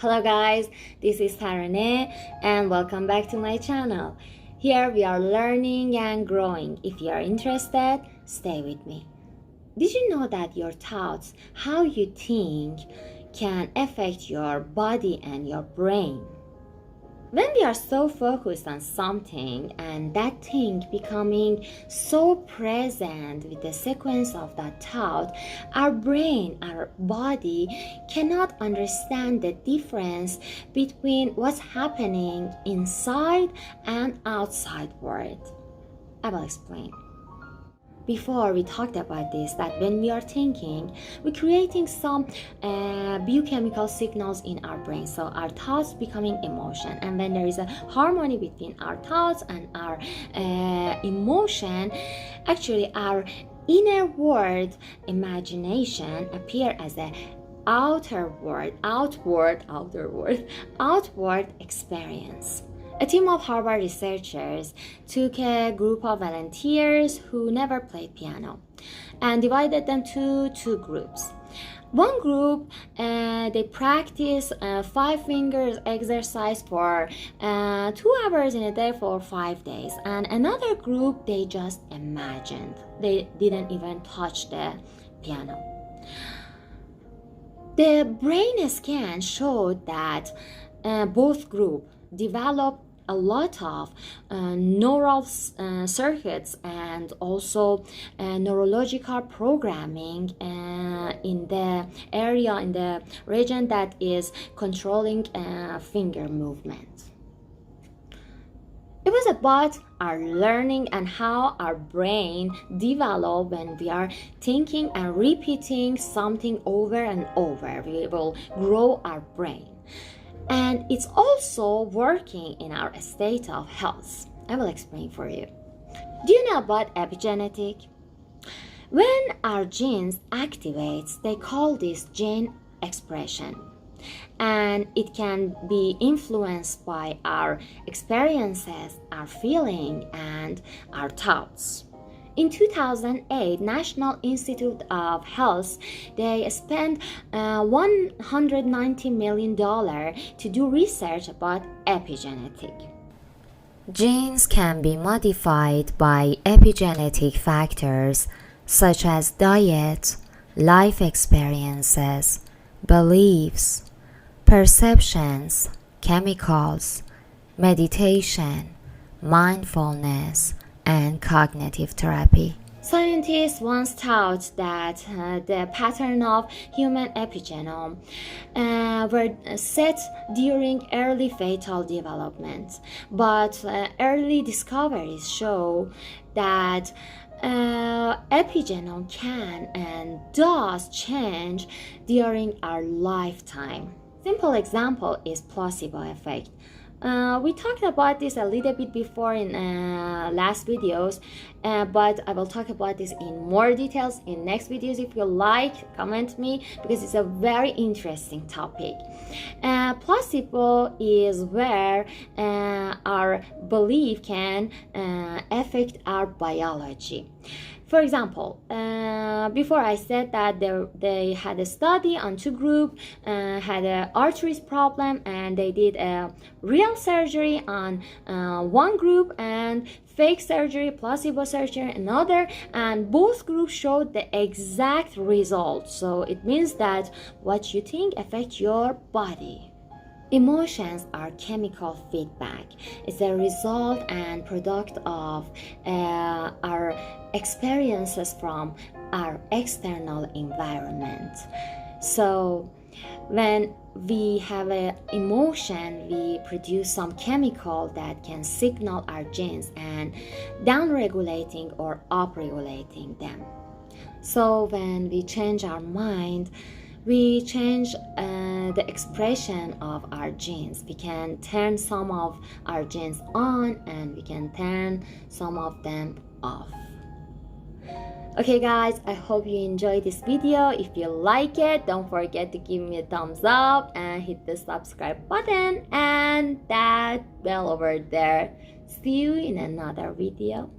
Hello guys, this is Tarane and welcome back to my channel. Here we are learning and growing. If you are interested, stay with me. Did you know that your thoughts, how you think, can affect your body and your brain? When we are so focused on something and that thing becoming so present with the sequence of that thought, our brain, our body cannot understand the difference between what's happening inside and outside world. I will explain. Before we talked about this, that when we are thinking, we're creating some biochemical signals in our brain. So our thoughts becoming emotion, and when there is a harmony between our thoughts and our emotion, actually our inner world imagination appear as a outward experience. A team of Harvard researchers took a group of volunteers who never played piano and divided them to two groups. One group, they practiced 5 fingers exercise for 2 hours in a day for 5 days. And another group, they just imagined. They didn't even touch the piano. The brain scan showed that both groups developed a lot of neural circuits and also neurological programming in the area, in the region that is controlling finger movement. It was about our learning and how our brain develops when we are thinking and repeating something over and over. We will grow our brain. And it's also working in our state of health. I will explain for you. Do you know about epigenetic? When our genes activates, they call this gene expression. And it can be influenced by our experiences, our feeling, and our thoughts. In 2008, National Institute of Health, they spent $190 million to do research about epigenetic. Genes can be modified by epigenetic factors such as diet, life experiences, beliefs, perceptions, chemicals, meditation, mindfulness, and cognitive therapy. Scientists once thought that the pattern of human epigenome were set during early fetal development, but early discoveries show that epigenome can and does change during our lifetime. Simple example is placebo effect. We talked about this a little bit before in last videos, but I will talk about this in more details in next videos. If you like, comment me, because it's a very interesting topic. Placebo is where our belief can affect our biology. For example, before I said that they had a study on 2 groups, had an arteries problem, and they did a real surgery on one group and fake surgery, placebo surgery, another, and both groups showed the exact result. So it means that what you think affects your body. Emotions are chemical feedback. It's a result and product of our experiences from our external environment. So when we have an emotion, we produce some chemical that can signal our genes and down-regulating or up-regulating them. So when we change our mind, we change the expression of our genes. We can turn some of our genes on and we can turn some of them off. Okay guys, I hope you enjoyed this video. If you like it, don't forget to give me a thumbs up and hit the subscribe button and that bell over there. See you in another video.